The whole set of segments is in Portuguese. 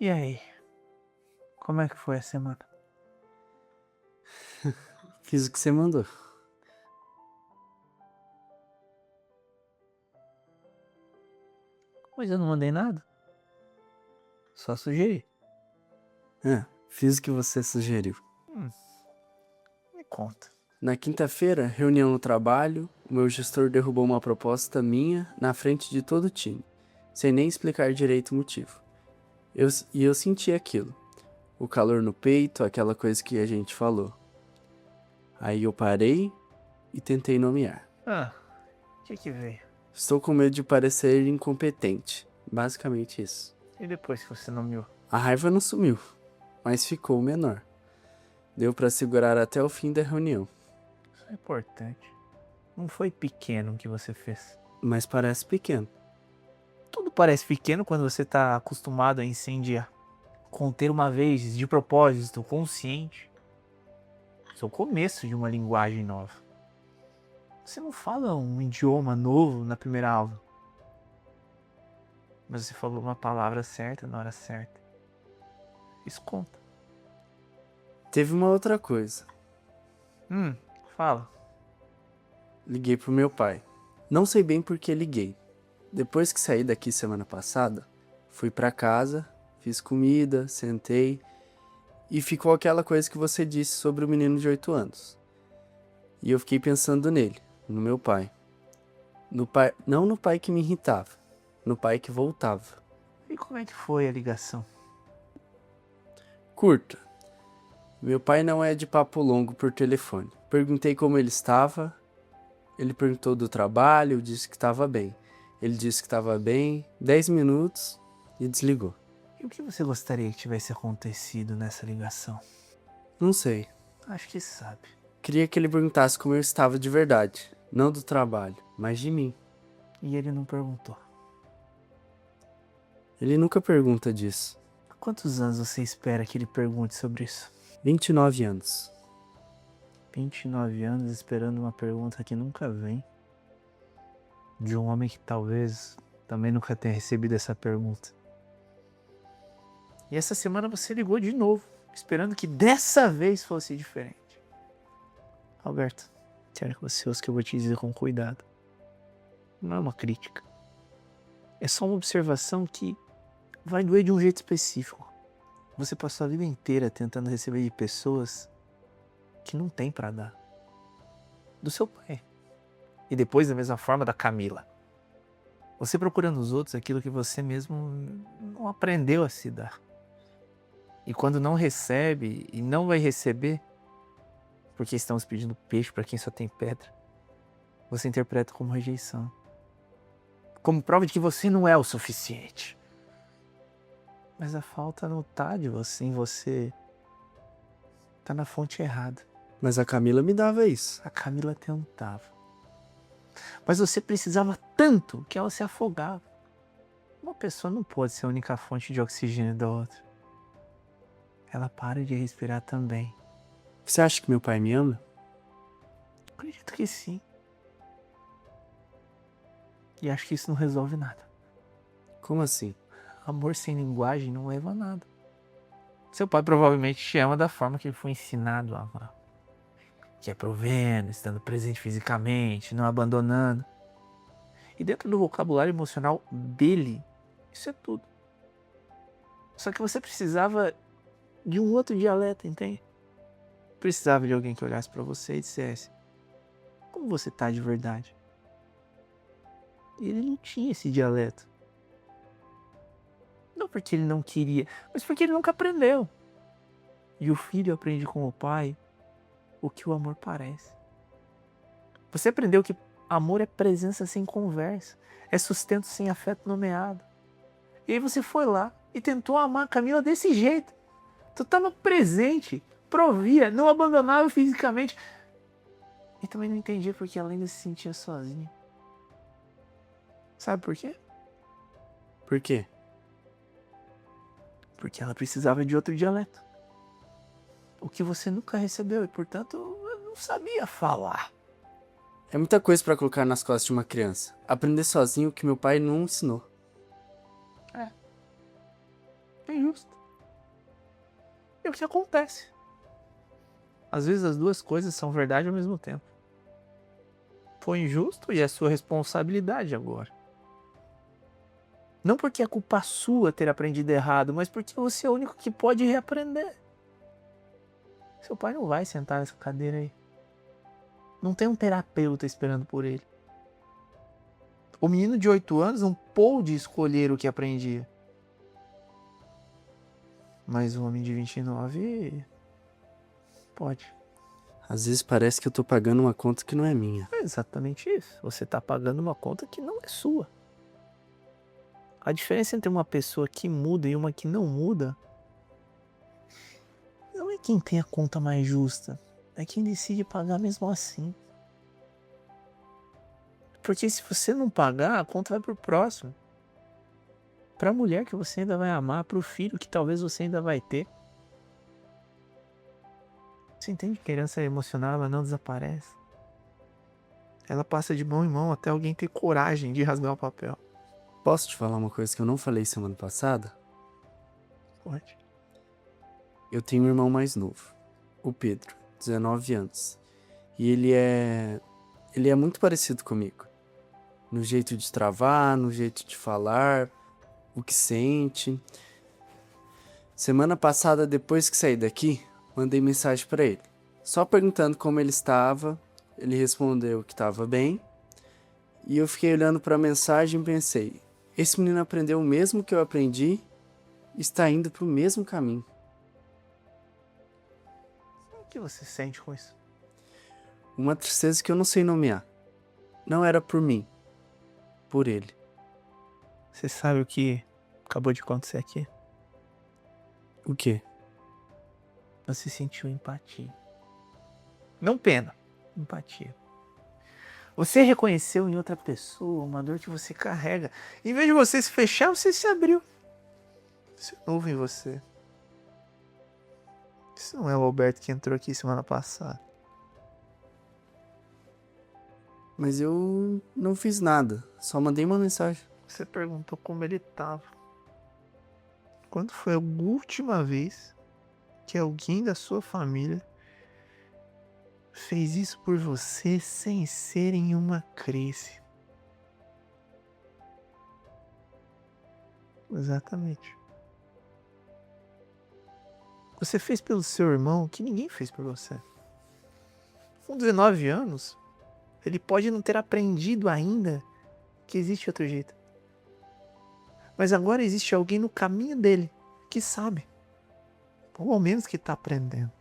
E aí? Como é que foi a semana? Fiz o que você mandou. Mas eu não mandei nada. Só sugeri. Fiz o que você sugeriu. Me conta. Na quinta-feira, reunião no trabalho, o meu gestor derrubou uma proposta minha na frente de todo o time, sem nem explicar direito o motivo. Eu senti aquilo. O calor no peito, aquela coisa que a gente falou. Aí eu parei e tentei nomear. O que veio? Estou com medo de parecer incompetente. Basicamente isso. E depois que você nomeou? A raiva não sumiu, mas ficou menor. Deu pra segurar até o fim da reunião. Isso é importante. Não foi pequeno o que você fez. Mas parece pequeno. Tudo parece pequeno quando você tá acostumado a incendiar. Conter uma vez, de propósito, consciente. Isso é o começo de uma linguagem nova. Você não fala um idioma novo na primeira aula. Mas você falou uma palavra certa na hora certa. Isso conta. Teve uma outra coisa. Fala. Liguei pro meu pai. Não sei bem por que liguei. Depois que saí daqui semana passada, fui pra casa, fiz comida, sentei e ficou aquela coisa que você disse sobre o menino de 8 anos. E eu fiquei pensando nele, no meu pai. Não no pai que me irritava, no pai que voltava. E como é que foi a ligação? Curta. Meu pai não é de papo longo por telefone. Perguntei como ele estava. Ele perguntou do trabalho, eu disse que estava bem. Ele disse que estava bem, 10 minutos e desligou. E o que você gostaria que tivesse acontecido nessa ligação? Não sei. Acho que sabe. Queria que ele perguntasse como eu estava de verdade. Não do trabalho, mas de mim. E ele não perguntou. Ele nunca pergunta disso. Há quantos anos você espera que ele pergunte sobre isso? 29 anos. 29 anos esperando uma pergunta que nunca vem. De um homem que talvez também nunca tenha recebido essa pergunta. E essa semana você ligou de novo, esperando que dessa vez fosse diferente. Alberto, quero que você ouça o que eu vou te dizer com cuidado. Não é uma crítica. É só uma observação que vai doer de um jeito específico. Você passou a vida inteira tentando receber de pessoas que não tem pra dar. Do seu pai. E depois da mesma forma da Camila. Você procura nos outros aquilo que você mesmo não aprendeu a se dar. E quando não recebe e não vai receber, porque estamos pedindo peixe para quem só tem pedra, você interpreta como rejeição. Como prova de que você não é o suficiente. Mas a falta não tá em você. Tá na fonte errada. Mas a Camila me dava isso. A Camila tentava. Mas você precisava tanto que ela se afogava. Uma pessoa não pode ser a única fonte de oxigênio da outra. Ela para de respirar também. Você acha que meu pai me ama? Acredito que sim. E acho que isso não resolve nada. Como assim? Amor sem linguagem não leva a nada. Seu pai provavelmente te ama da forma que ele foi ensinado a amar. Que é provendo, estando presente fisicamente, não abandonando. E dentro do vocabulário emocional dele, isso é tudo. Só que você precisava de um outro dialeto, entende? Precisava de alguém que olhasse pra você e dissesse: como você tá de verdade? E ele não tinha esse dialeto. Não porque ele não queria, mas porque ele nunca aprendeu. E o filho aprende com o pai o que o amor parece. Você aprendeu que amor é presença sem conversa, é sustento sem afeto nomeado. E aí você foi lá e tentou amar a Camila desse jeito. Tu estava presente, provia, não abandonava fisicamente. E também não entendia porque ela ainda se sentia sozinha. Sabe por quê? Por quê? Porque ela precisava de outro dialeto. O que você nunca recebeu e, portanto, não sabia falar. É muita coisa pra colocar nas costas de uma criança. Aprender sozinho o que meu pai não ensinou. É injusto. É o que acontece. Às vezes as duas coisas são verdade ao mesmo tempo. Foi injusto e é sua responsabilidade agora. Não porque é culpa sua ter aprendido errado, mas porque você é o único que pode reaprender. Seu pai não vai sentar nessa cadeira aí. Não tem um terapeuta esperando por ele. O menino de 8 anos não pôde escolher o que aprendia. Mas o homem de 29 pode. Às vezes parece que eu tô pagando uma conta que não é minha. É exatamente isso. Você está pagando uma conta que não é sua. A diferença entre uma pessoa que muda e uma que não muda não é quem tem a conta mais justa, é quem decide pagar mesmo assim. Porque se você não pagar, a conta vai pro próximo. Pra mulher que você ainda vai amar, pro filho que talvez você ainda vai ter. Você entende que a herança emocional ela não desaparece? Ela passa de mão em mão até alguém ter coragem de rasgar o papel. Posso te falar uma coisa que eu não falei semana passada? Pode. Eu tenho um irmão mais novo, o Pedro, 19 anos. E ele é muito parecido comigo. No jeito de travar, no jeito de falar, o que sente. Semana passada, depois que saí daqui, mandei mensagem pra ele. Só perguntando como ele estava, ele respondeu que estava bem. E eu fiquei olhando pra mensagem e pensei, esse menino aprendeu o mesmo que eu aprendi e está indo pro mesmo caminho. O que você sente com isso? Uma tristeza que eu não sei nomear. Não era por mim, por ele. Você sabe o que acabou de acontecer aqui? O quê? Você sentiu empatia. Não pena, empatia. Você reconheceu em outra pessoa uma dor que você carrega. Em vez de você se fechar, você se abriu. Isso é novo em você. Isso não é o Alberto que entrou aqui semana passada. Mas eu não fiz nada, só mandei uma mensagem. Você perguntou como ele estava. Quando foi a última vez que alguém da sua família fez isso por você sem ser em uma crise? Exatamente. Você fez pelo seu irmão o que ninguém fez por você. Com 19 anos, ele pode não ter aprendido ainda que existe outro jeito. Mas agora existe alguém no caminho dele que sabe. Ou ao menos que está aprendendo.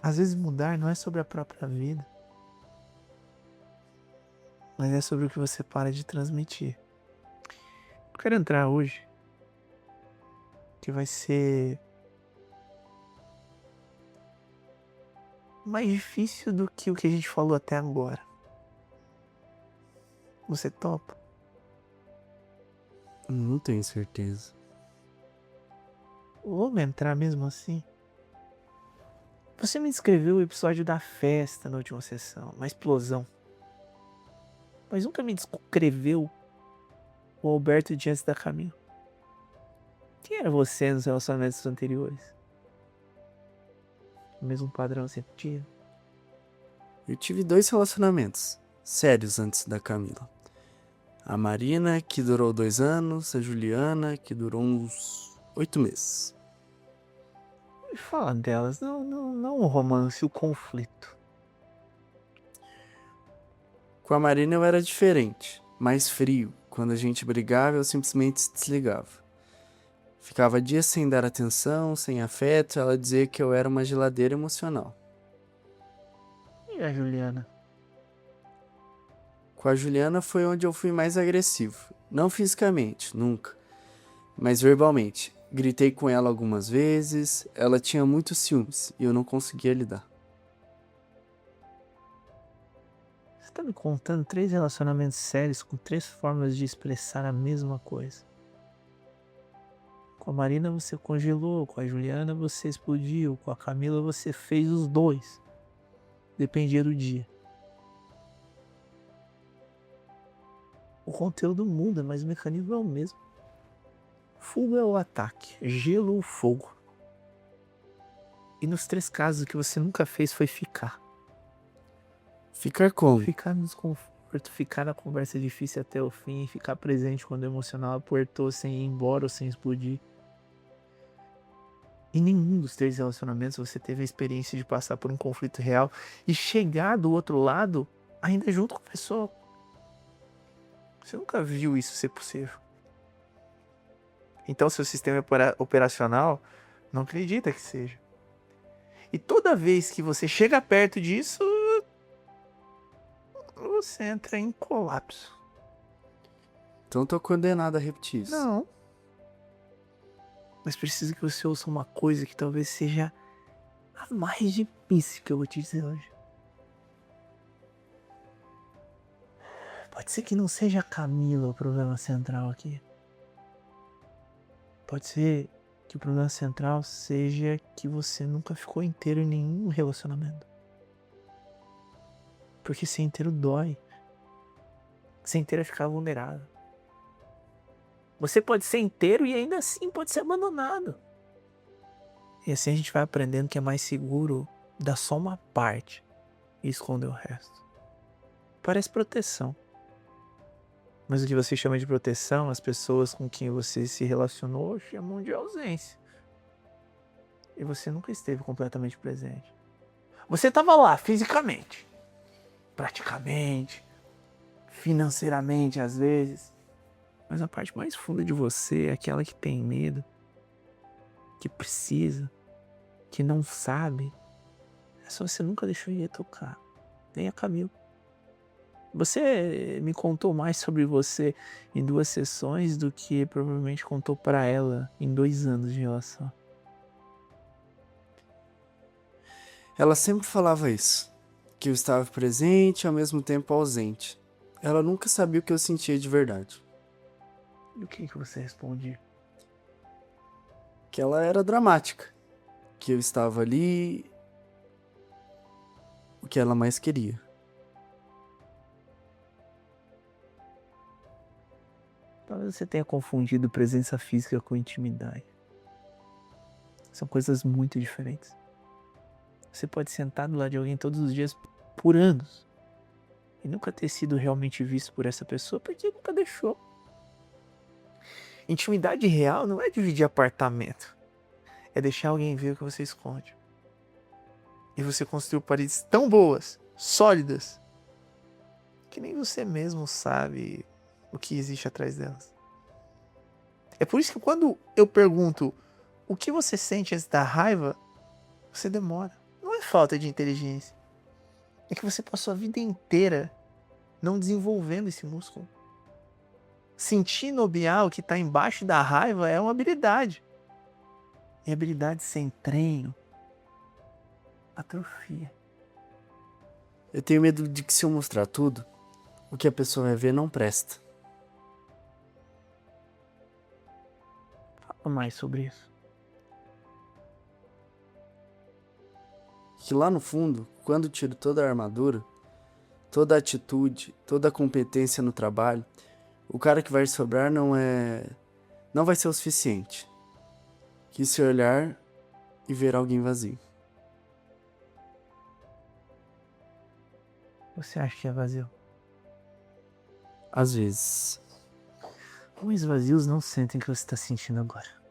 Às vezes mudar não é sobre a própria vida, mas é sobre o que você para de transmitir. Eu quero entrar hoje, que vai ser mais difícil do que o que a gente falou até agora. Você topa? Não tenho certeza. Vamos entrar mesmo assim? Você me descreveu o episódio da festa na última sessão, uma explosão. Mas nunca me descreveu o Alberto de antes da Camila. Quem era você nos relacionamentos anteriores? O mesmo padrão você tinha? Eu tive 2 relacionamentos sérios antes da Camila. A Marina, que durou 2 anos, a Juliana, que durou uns 8 meses. Me fala delas, não o romance, o conflito. Com a Marina eu era diferente, mais frio. Quando a gente brigava, eu simplesmente se desligava. Ficava dias sem dar atenção, sem afeto, ela dizia que eu era uma geladeira emocional. E a Juliana? Com a Juliana foi onde eu fui mais agressivo. Não fisicamente, nunca, mas verbalmente. Gritei com ela algumas vezes, ela tinha muitos ciúmes e eu não conseguia lidar. Você tá me contando 3 relacionamentos sérios com 3 formas de expressar a mesma coisa. Com a Marina você congelou, com a Juliana você explodiu, com a Camila você fez os 2. Dependia do dia. O conteúdo muda, mas o mecanismo é o mesmo. Fogo é o ataque, gelo ou fogo. E nos 3 casos o que você nunca fez foi ficar. Ficar como? Ficar no desconforto, ficar na conversa difícil até o fim, ficar presente quando o emocional apertou sem ir embora ou sem explodir. Em nenhum dos 3 relacionamentos você teve a experiência de passar por um conflito real e chegar do outro lado ainda junto com a pessoa. Você nunca viu isso ser possível. Então seu sistema operacional não acredita que seja. E toda vez que você chega perto disso, você entra em colapso. Então tô condenado a repetir isso. Não. Mas preciso que você ouça uma coisa que talvez seja a mais difícil que eu vou te dizer hoje. Pode ser que não seja a Camila o problema central aqui. Pode ser que o problema central seja que você nunca ficou inteiro em nenhum relacionamento. Porque ser inteiro dói. Ser inteiro é ficar vulnerável. Você pode ser inteiro e ainda assim pode ser abandonado. E assim a gente vai aprendendo que é mais seguro dar só uma parte e esconder o resto. Parece proteção. Mas o que você chama de proteção, as pessoas com quem você se relacionou chamam de ausência. E você nunca esteve completamente presente. Você estava lá fisicamente, praticamente, financeiramente às vezes. Mas a parte mais funda de você é aquela que tem medo, que precisa, que não sabe. Essa você nunca deixou de tocar. Nem a Camila. Você me contou mais sobre você em 2 sessões do que provavelmente contou pra ela em 2 anos de relação. Ela sempre falava isso, que eu estava presente e ao mesmo tempo ausente. Ela nunca sabia o que eu sentia de verdade. E o que você respondia? Que ela era dramática, que eu estava ali o que ela mais queria. Talvez você tenha confundido presença física com intimidade. São coisas muito diferentes. Você pode sentar do lado de alguém todos os dias por anos e nunca ter sido realmente visto por essa pessoa porque nunca deixou. Intimidade real não é dividir apartamento. É deixar alguém ver o que você esconde. E você construiu paredes tão boas, sólidas, que nem você mesmo sabe o que existe atrás delas. É por isso que quando eu pergunto o que você sente antes da raiva, você demora. Não é falta de inteligência. É que você passou a vida inteira não desenvolvendo esse músculo. Sentir nobiar o que está embaixo da raiva é uma habilidade. E habilidade sem treino atrofia. Eu tenho medo de que se eu mostrar tudo, o que a pessoa vai ver não presta. Fala mais sobre isso. Que lá no fundo, quando tiro toda a armadura, toda a atitude, toda a competência no trabalho, o cara que vai sobrar não vai ser o suficiente. Que se olhar e ver alguém vazio. Você acha que é vazio? Às vezes. Homens vazios não sentem o que você está sentindo agora.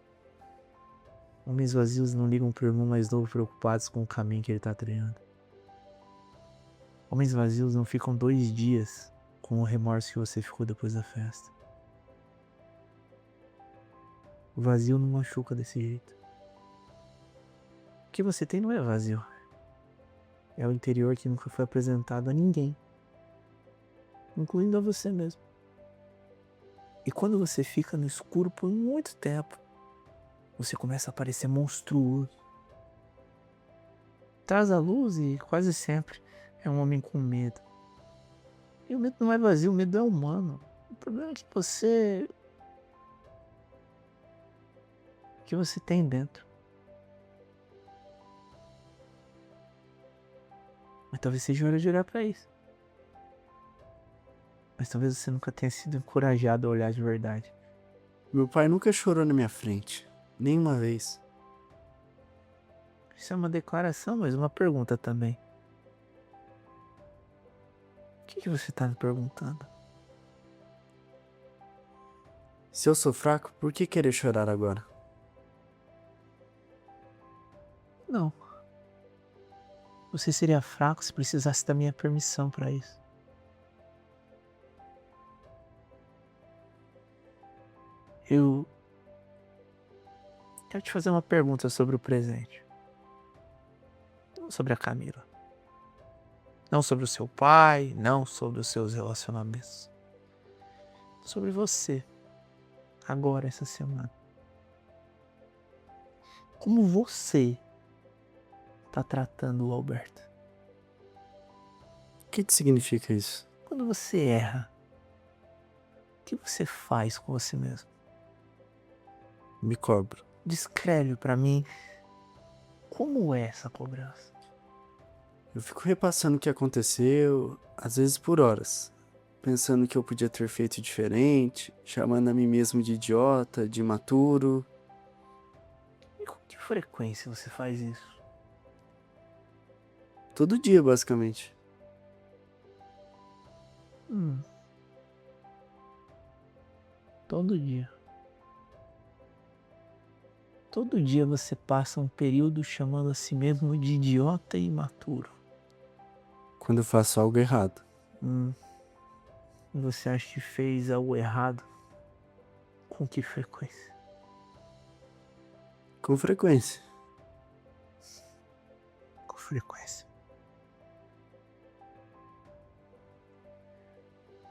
Homens vazios não ligam pro irmão mais novo preocupados com o caminho que ele tá trilhando. Homens vazios não ficam 2 dias com o remorso que você ficou depois da festa. O vazio não machuca desse jeito. O que você tem não é vazio. É o interior que nunca foi apresentado a ninguém, incluindo a você mesmo. E quando você fica no escuro por muito tempo, você começa a parecer monstruoso. Traz a luz e quase sempre é um homem com medo. E o medo não é vazio, o medo é humano. O problema é que você tem dentro. Mas talvez seja hora de olhar pra isso. Mas talvez você nunca tenha sido encorajado a olhar de verdade. Meu pai nunca chorou na minha frente, nenhuma vez. Isso é uma declaração, mas uma pergunta também. O que você tá me perguntando? Se eu sou fraco, por que querer chorar agora? Não. Você seria fraco se precisasse da minha permissão pra isso. Eu quero te fazer uma pergunta sobre o presente. Não sobre a Camila. Não sobre o seu pai, não sobre os seus relacionamentos. Sobre você. Agora, essa semana. Como você tá tratando o Alberto? O que significa isso? Quando você erra, o que você faz com você mesmo? Me cobro. Descreve pra mim como é essa cobrança. Eu fico repassando o que aconteceu, às vezes por horas, pensando que eu podia ter feito diferente, chamando a mim mesmo de idiota, de imaturo. E com que frequência você faz isso? Todo dia, basicamente. Todo dia. Todo dia você passa um período chamando a si mesmo de idiota e imaturo. Quando eu faço algo errado. E você acha que fez algo errado? Com que frequência? Com frequência. Com frequência.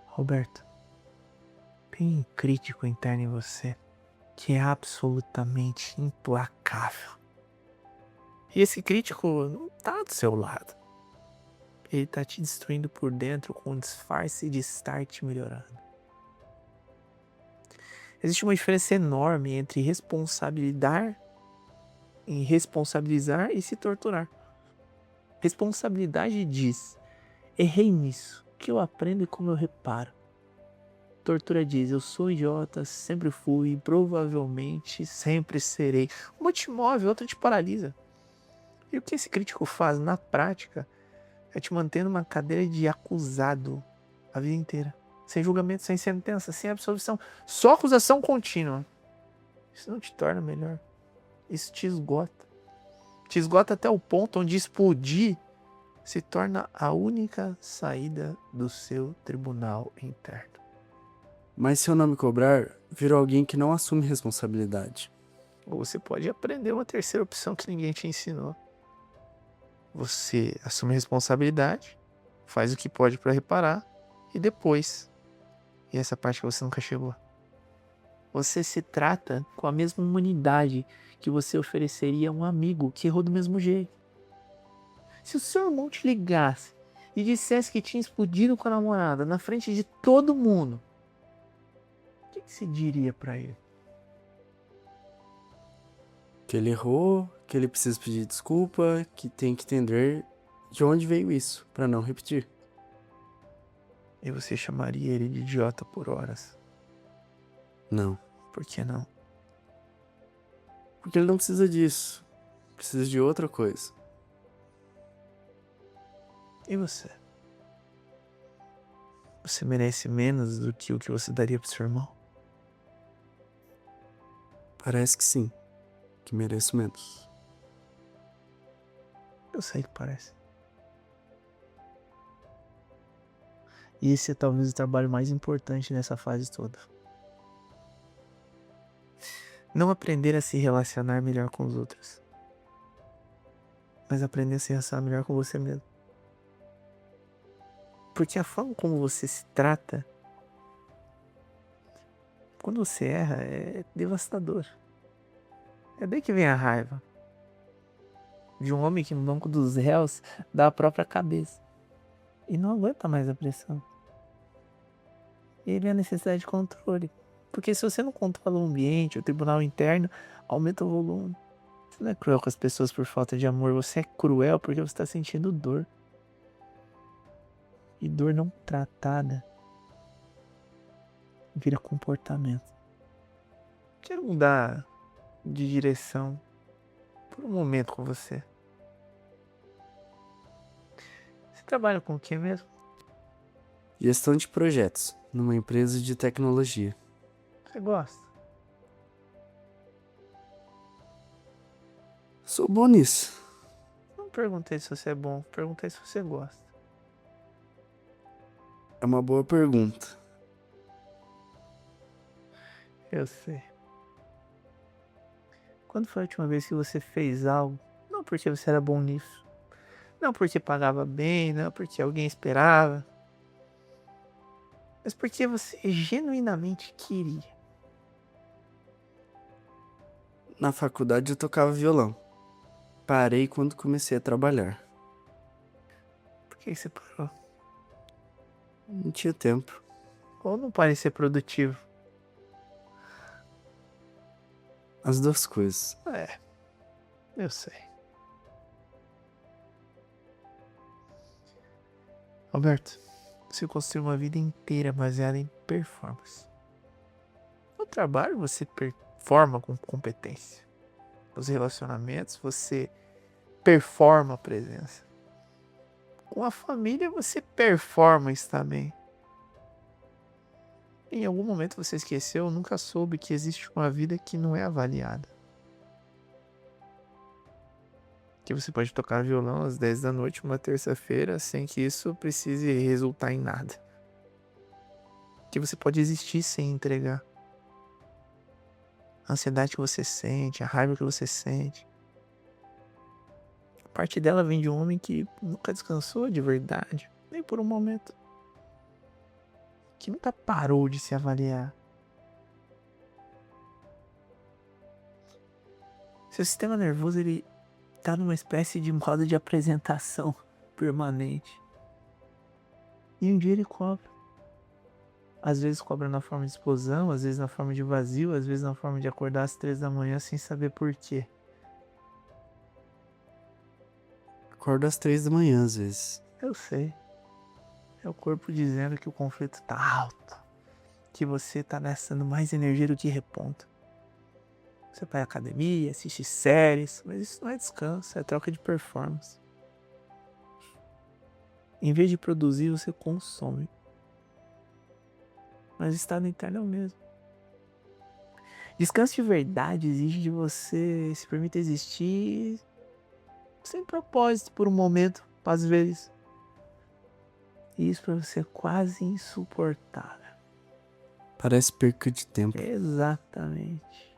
Roberto, tem um crítico interno em você que é absolutamente implacável. E esse crítico não tá do seu lado. Ele tá te destruindo por dentro com um disfarce de estar te melhorando. Existe uma diferença enorme entre responsabilizar e se torturar. Responsabilidade diz: errei nisso, que eu aprendo e como eu reparo. Tortura diz: eu sou idiota, sempre fui, provavelmente sempre serei. Uma te move, outra te paralisa. E o que esse crítico faz na prática é te manter numa cadeira de acusado a vida inteira. Sem julgamento, sem sentença, sem absolvição. Só acusação contínua. Isso não te torna melhor. Isso te esgota. Te esgota até o ponto onde explodir se torna a única saída do seu tribunal interno. Mas se eu não me cobrar, viro alguém que não assume responsabilidade. Ou você pode aprender uma terceira opção que ninguém te ensinou. Você assume responsabilidade, faz o que pode para reparar e depois, e essa parte que você nunca chegou, você se trata com a mesma humanidade que você ofereceria a um amigo que errou do mesmo jeito. Se o seu irmão te ligasse e dissesse que tinha explodido com a namorada na frente de todo mundo, o que você diria para ele? Que ele errou, que ele precisa pedir desculpa, que tem que entender de onde veio isso, pra não repetir. E você chamaria ele de idiota por horas. Não. Por que não? Porque ele não precisa disso. Precisa de outra coisa. E você? Você merece menos do que o que você daria pro seu irmão? Parece que sim. Que mereço menos. Eu sei que parece. E esse é talvez o trabalho mais importante nessa fase toda. Não aprender a se relacionar melhor com os outros, mas aprender a se relacionar melhor com você mesmo. Porque a forma como você se trata, quando você erra, é devastador. É daí que vem a raiva. De um homem que no banco dos réus dá a própria cabeça. E não aguenta mais a pressão. E aí vem a necessidade de controle. Porque se você não controla o ambiente, o tribunal interno, aumenta o volume. Você não é cruel com as pessoas por falta de amor. Você é cruel porque você está sentindo dor. E dor não tratada vira comportamento. Quero mudar de direção por um momento com você. Você trabalha com o que mesmo? Gestão de projetos, numa empresa de tecnologia. Você gosta? Sou bom nisso. Não perguntei se você é bom, perguntei se você gosta. É uma boa pergunta. Eu sei. Quando foi a última vez que você fez algo? Não porque você era bom nisso. Não porque pagava bem, não porque alguém esperava. Mas porque você genuinamente queria. Na faculdade eu tocava violão. Parei quando comecei a trabalhar. Por que você parou? Não tinha tempo. Ou não parecia produtivo? As duas coisas. É, eu sei. Alberto, você construiu uma vida inteira baseada em performance. No trabalho você performa com competência. Nos relacionamentos você performa a presença. Com a família você performa estar bem. Em algum momento você esqueceu ou nunca soube que existe uma vida que não é avaliada. Que você pode tocar violão às 10 da noite uma terça-feira sem que isso precise resultar em nada. Que você pode existir sem entregar. A ansiedade que você sente, a raiva que você sente. Parte dela vem de um homem que nunca descansou de verdade, nem por um momento. Que nunca parou de se avaliar. Seu sistema nervoso, ele tá numa espécie de modo de apresentação permanente. E um dia ele cobra. Às vezes cobra na forma de explosão, às vezes na forma de vazio, às vezes na forma de acordar às 3 da manhã sem saber por quê. Acordo às 3 da manhã às vezes. Eu sei. É o corpo dizendo que o conflito tá alto. Que você tá gastando mais energia do que reponta. Você vai à academia, assiste séries, mas isso não é descanso, é troca de performance. Em vez de produzir, você consome. Mas o estado interno é o mesmo. Descanso de verdade exige de você se permitir existir sem propósito por um momento, às vezes. E isso pra você é quase insuportável. Parece perca de tempo. Exatamente.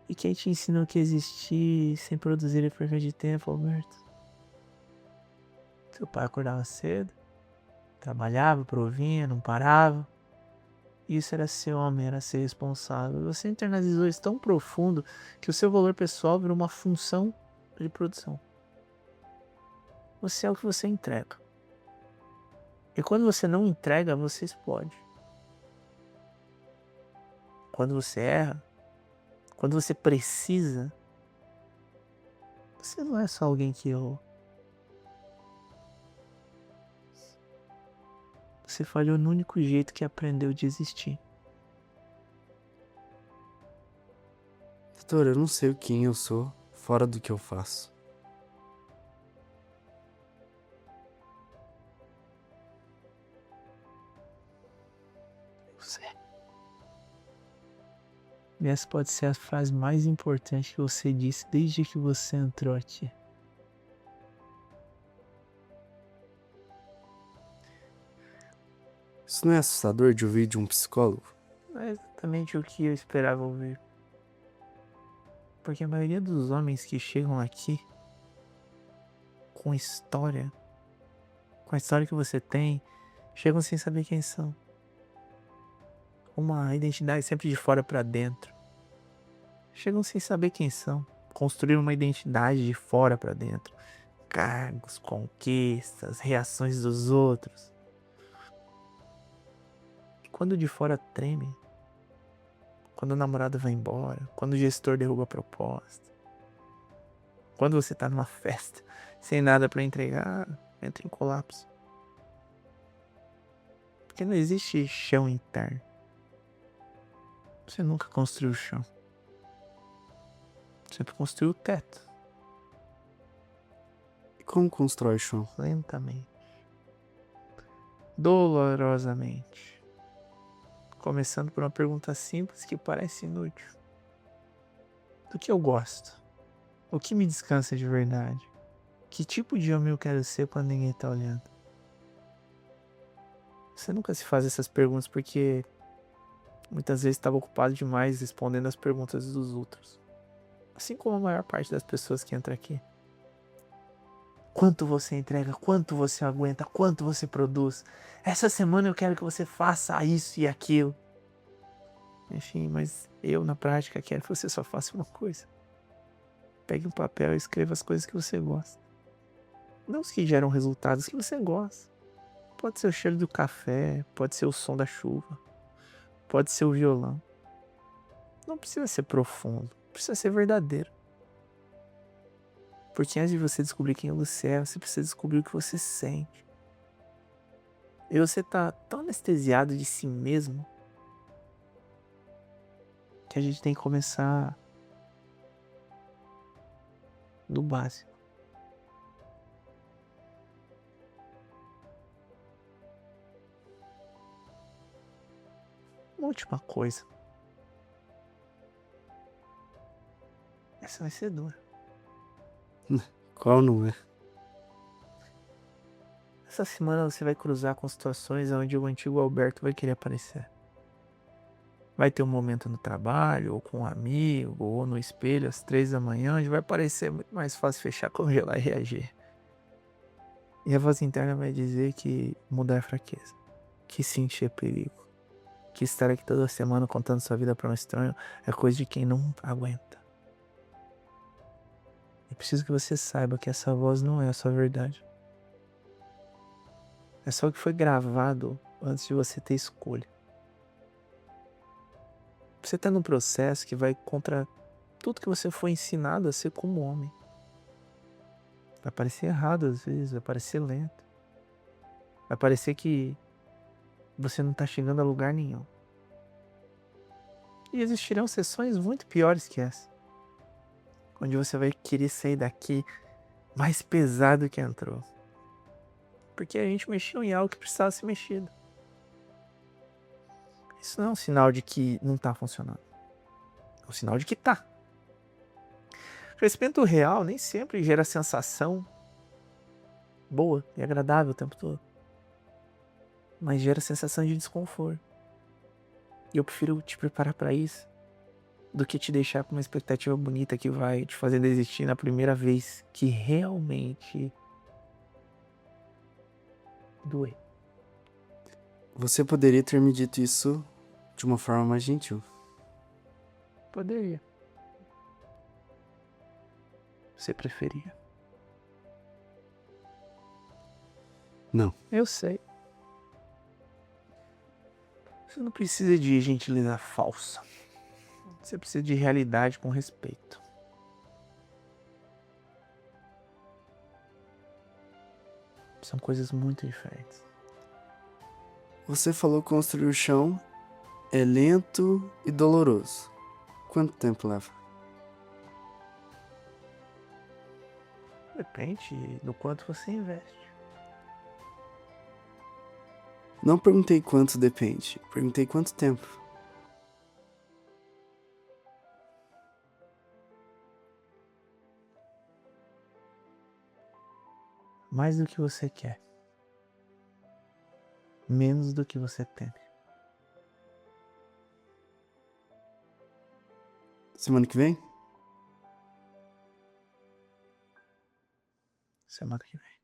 E quem te ensinou que existir sem produzir é perca de tempo, Alberto? Seu pai acordava cedo, trabalhava, provinha, não parava. Isso era ser homem, era ser responsável. Você internalizou isso tão profundo que o seu valor pessoal virou uma função de produção. Você é o que você entrega. E quando você não entrega, você explode. Quando você erra, quando você precisa, você não é só alguém que errou. Você falhou no único jeito que aprendeu de existir. Doutor, eu não sei quem eu sou fora do que eu faço. Você. E essa pode ser a frase mais importante que você disse desde que você entrou aqui. Isso não é assustador de ouvir de um psicólogo? Não é exatamente o que eu esperava ouvir. Porque a maioria dos homens que chegam aqui com história, com a história que você tem, chegam sem saber quem são. Uma identidade sempre de fora pra dentro. Chegam sem saber quem são. Construir uma identidade de fora pra dentro. Cargos, conquistas, reações dos outros. E quando o de fora treme, quando o namorado vai embora, quando o gestor derruba a proposta, quando você tá numa festa sem nada pra entregar, entra em colapso. Porque não existe chão interno. Você nunca construiu o chão. Sempre construiu o teto, E como constrói chão? lentamente, dolorosamente. Começando por uma pergunta simples que parece inútil. Do que eu gosto? O que me descansa de verdade? Que tipo de homem eu quero ser quando ninguém tá olhando? Você nunca se faz essas perguntas porque muitas vezes estava ocupado demais respondendo as perguntas dos outros. Assim como a maior parte das pessoas que entra aqui. Quanto você entrega, quanto você aguenta, quanto você produz. Essa semana eu quero que você faça isso e aquilo. Enfim, mas eu na prática quero que você só faça uma coisa. Pegue um papel e escreva as coisas que você gosta. Não os que geram resultados que você gosta. Pode ser o cheiro do café, pode ser o som da chuva, pode ser o violão. Não precisa ser profundo, precisa ser verdadeiro. Porque antes de você descobrir quem você é, você precisa descobrir o que você sente. E você tá tão anestesiado de si mesmo que a gente tem que começar do básico. Uma última coisa. Essa vai ser dura. Qual não é? Essa semana você vai cruzar com situações onde o antigo Alberto vai querer aparecer. Vai ter um momento no trabalho, ou com um amigo, ou no espelho às 3 da manhã, onde vai parecer muito mais fácil fechar, congelar e reagir. E a voz interna vai dizer que mudar é fraqueza, que sentir é perigo, que estar aqui toda semana contando sua vida para um estranho é coisa de quem não aguenta. É preciso que você saiba que essa voz não é a sua verdade. É só o que foi gravado antes de você ter escolha. Você está num processo que vai contra tudo que você foi ensinado a ser como homem. Vai parecer errado às vezes, vai parecer lento. Vai parecer que você não está chegando a lugar nenhum. E existirão sessões muito piores que essa. Onde você vai querer sair daqui mais pesado que entrou. Porque a gente mexeu em algo que precisava ser mexido. Isso não é um sinal de que não está funcionando. É um sinal de que tá. Crescimento real nem sempre gera sensação boa e agradável o tempo todo. Mas gera sensação de desconforto. E eu prefiro te preparar para isso do que te deixar com uma expectativa bonita que vai te fazer desistir na primeira vez que realmente doer. Você poderia ter me dito isso de uma forma mais gentil. Poderia. Você preferia. Não. Eu sei. Você não precisa de gentileza falsa. Você precisa de realidade com respeito. São coisas muito diferentes. Você falou que construir o chão é lento e doloroso. Quanto tempo leva? Depende do quanto você investe. Não perguntei quanto depende, perguntei quanto tempo. Mais do que você quer. Menos do que você teme. Semana que vem? Semana que vem.